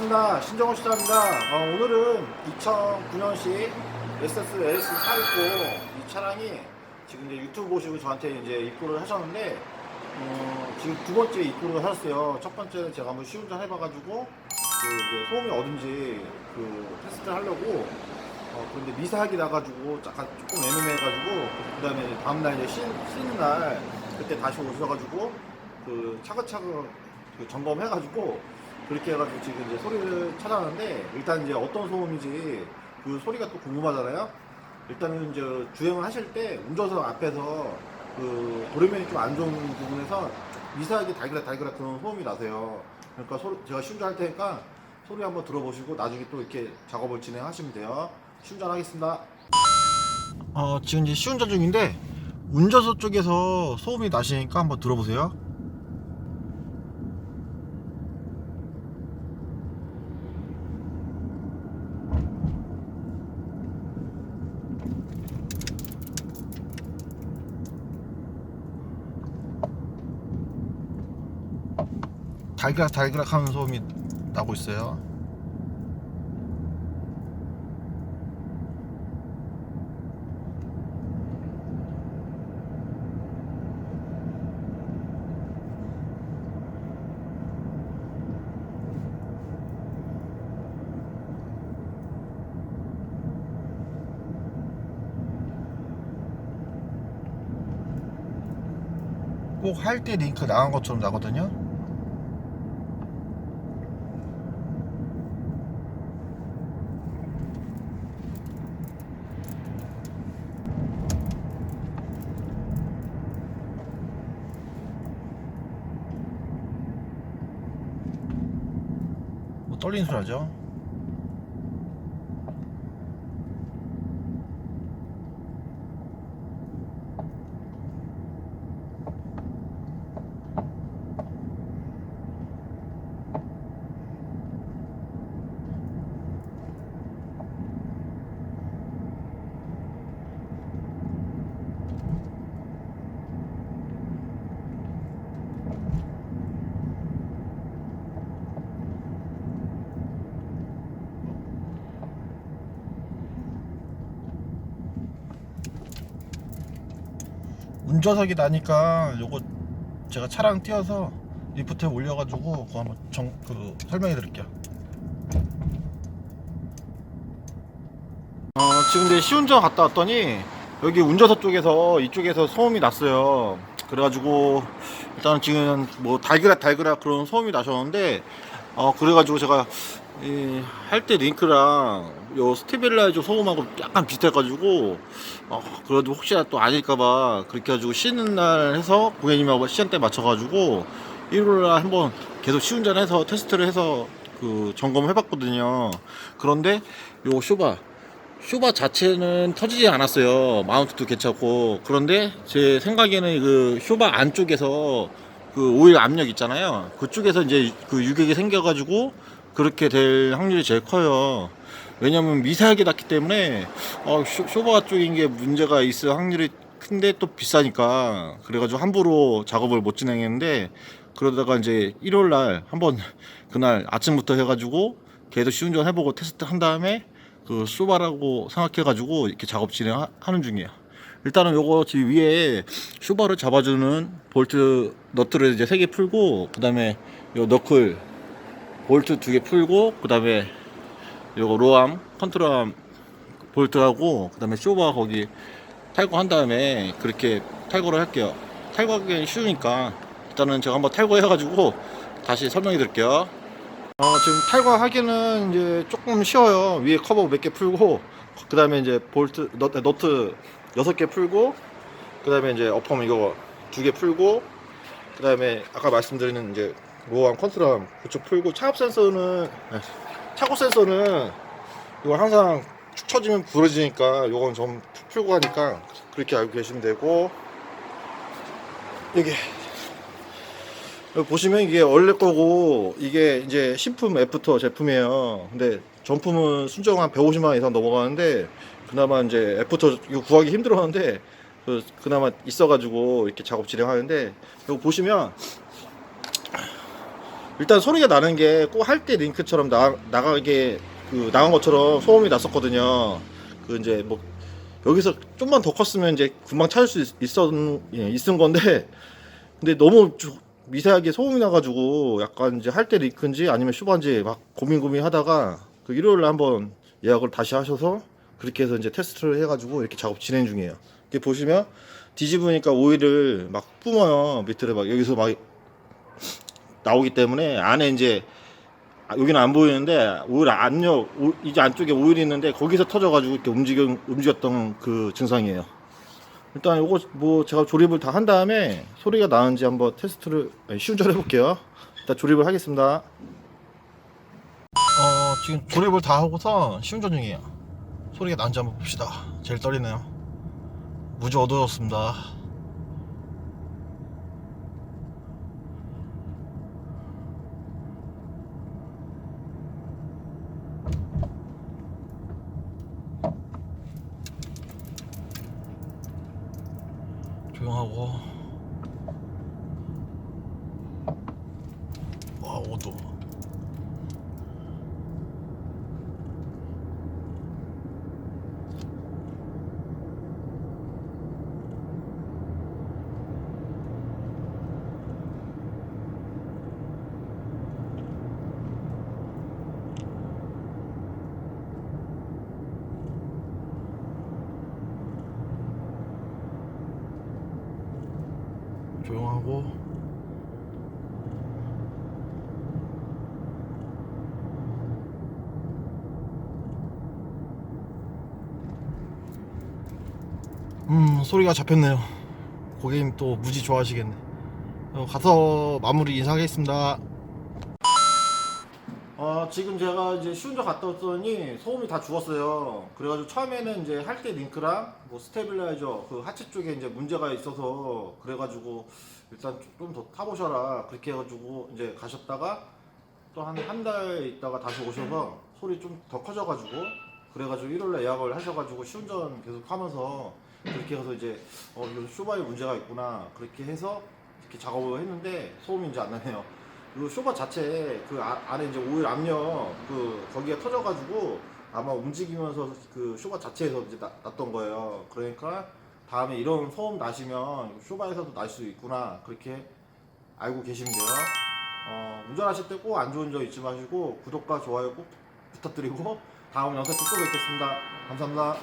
반갑습니다. 신정호 시장입니다. 오늘은 2009년식 SSL LS460 이 차량이 지금 이제 유튜브 보시고 저한테 이제 입고를 하셨는데 지금 두 번째 입고를 하셨어요. 첫 번째는 제가 한번 시운전 해봐가지고 이제 소음이 어딘지 테스트를 하려고 그런데 미세하게 나가지고 약간 조금 애매해가지고 그 다음에 다음날 이제 쉬는 날 그때 다시 오셔가지고 차근차근 점검해가지고 그렇게 해가지고 지금 이제 소리를 찾아왔는데 일단 이제 어떤 소음인지 그 소리가 또 궁금하잖아요. 일단은 이제 주행을 하실 때 운전석 앞에서 도로면이 좀 안 좋은 부분에서 미세하게 달그락 그런 소음이 나세요. 그러니까 제가 시운전할 테니까 소리 한번 들어보시고 나중에 또 이렇게 작업을 진행하시면 돼요. 시운전하겠습니다. 지금 이제 시운전 중인데 운전석 쪽에서 소음이 나시니까 한번 들어보세요. 달그락 하는 소음이 나고 있어요. 꼭 할 때 링크 나간 것처럼 나거든요. 뭐 떨리는 소리 하죠. 운전석이 나니까 요거 제가 차량 띄워서 리프트에 올려가지고 그거 한번 설명해 드릴게요. 지금 이제 시운전 갔다 왔더니 여기 운전석 쪽에서 이쪽에서 소음이 났어요. 그래가지고 일단 지금 뭐 달그락 그런 소음이 나셨는데 그래가지고 제가 할 때 링크랑 요 스테빌라이저 소음하고 약간 비슷해가지고 그래도 혹시나 또 아닐까봐 그렇게 해가지고 쉬는 날 해서 고객님하고 시간대 맞춰가지고 일요일날 한번 계속 시운전해서 테스트를 해서 점검을 해봤거든요. 그런데 요 쇼바 자체는 터지지 않았어요. 마운트도 괜찮고. 그런데 제 생각에는 쇼바 안쪽에서 오일 압력 있잖아요. 그쪽에서 이제 유격이 생겨가지고 그렇게 될 확률이 제일 커요. 왜냐면 미세하게 났기 때문에 쇼바 쪽인 게 문제가 있을 확률이 큰데 또 비싸니까 그래가지고 함부로 작업을 못 진행했는데 그러다가 이제 일요일날 한번 그날 아침부터 해가지고 계속 시운전 해보고 테스트 한 다음에 쇼바라고 생각해가지고 이렇게 작업 진행하는 중이에요. 일단은 요거 지금 위에 쇼바를 잡아주는 볼트 너트를 이제 3개 풀고 그 다음에 요 너클 볼트 2개 풀고 그 다음에 요거 로암 컨트롤암 볼트하고 그 다음에 쇼바 거기 탈거한 다음에 그렇게 탈거를 할게요. 탈거하기 쉬우니까 일단은 제가 한번 탈거해가지고 다시 설명해 드릴게요. 지금 탈거하기는 이제 조금 쉬워요. 위에 커버 몇 개 풀고 그 다음에 이제 볼트 너트 6개 풀고 그 다음에 이제 어펌 이거 2개 풀고 그 다음에 아까 말씀드린 이제 로암 컨트롤암 그쪽 풀고 차고 센서는 이거 항상 축 처지면 부러지니까 요건 좀 풀고 하니까 그렇게 알고 계시면 되고 여기 보시면 이게 원래 거고 이게 이제 신품 애프터 제품이에요. 근데 전품은 순정 한 150만원 이상 넘어가는데 그나마 이제 애프터 이거 구하기 힘들었는데 그나마 있어가지고 이렇게 작업 진행하는데 여기 보시면 일단 소리가 나는 게 꼭 할 때 링크처럼 나가게 그 나간 것처럼 소음이 났었거든요. 그 이제 뭐 여기서 좀만 더 컸으면 이제 금방 찾을 수 있은 건데, 근데 너무 미세하게 소음이 나가지고 약간 이제 할 때 링크인지 아니면 슈바인지 막 고민 하다가 그 일요일날 한번 예약을 다시 하셔서 그렇게 해서 이제 테스트를 해가지고 이렇게 작업 진행 중이에요. 이렇게 보시면 뒤집으니까 오일을 막 뿜어요. 밑으로 막 여기서 막 나오기 때문에 안에 이제 여기는 안 보이는데 오일 안쪽 이제 안쪽에 오일이 있는데 거기서 터져가지고 이렇게 움직였던 그 증상이에요. 일단 요거 뭐 제가 조립을 다 한 다음에 소리가 나는지 한번 테스트를 시운전 해볼게요. 일단 조립을 하겠습니다. 지금 조립을 다 하고서 시운전 중이에요. 소리가 나는지 한번 봅시다. 제일 떨리네요. 무지 어두워졌습니다. 조용하고. 와, 어두워. 조용하고. 소리가 잡혔네요. 고객님 또 무지 좋아하시겠네. 가서 마무리 인사하겠습니다. 지금 제가 이제 시운전 갔다 왔더니 소음이 다 죽었어요. 그래가지고 처음에는 이제 할 때 링크랑 뭐 스테빌라이저 그 하체 쪽에 이제 문제가 있어서 그래가지고 일단 좀 더 타보셔라 그렇게 해가지고 이제 가셨다가 또 한 달 있다가 다시 오셔서 소리 좀 더 커져가지고 그래가지고 일요일에 예약을 하셔가지고 시운전 계속 하면서 그렇게 해서 이제 이거 쇼바에 문제가 있구나 그렇게 해서 이렇게 작업을 했는데 소음이 이제 안 나네요. 그 쇼바 자체에 그 안에 이제 오일 압력 그 거기가 터져가지고 아마 움직이면서 그 쇼바 자체에서 이제 났던 거예요. 그러니까 다음에 이런 소음 나시면 쇼바에서도 날 수 있구나 그렇게 알고 계시면 돼요. 운전하실 때 꼭 안 좋은 점 잊지 마시고 구독과 좋아요 꼭 부탁드리고 다음 영상 또 뵙겠습니다. 감사합니다.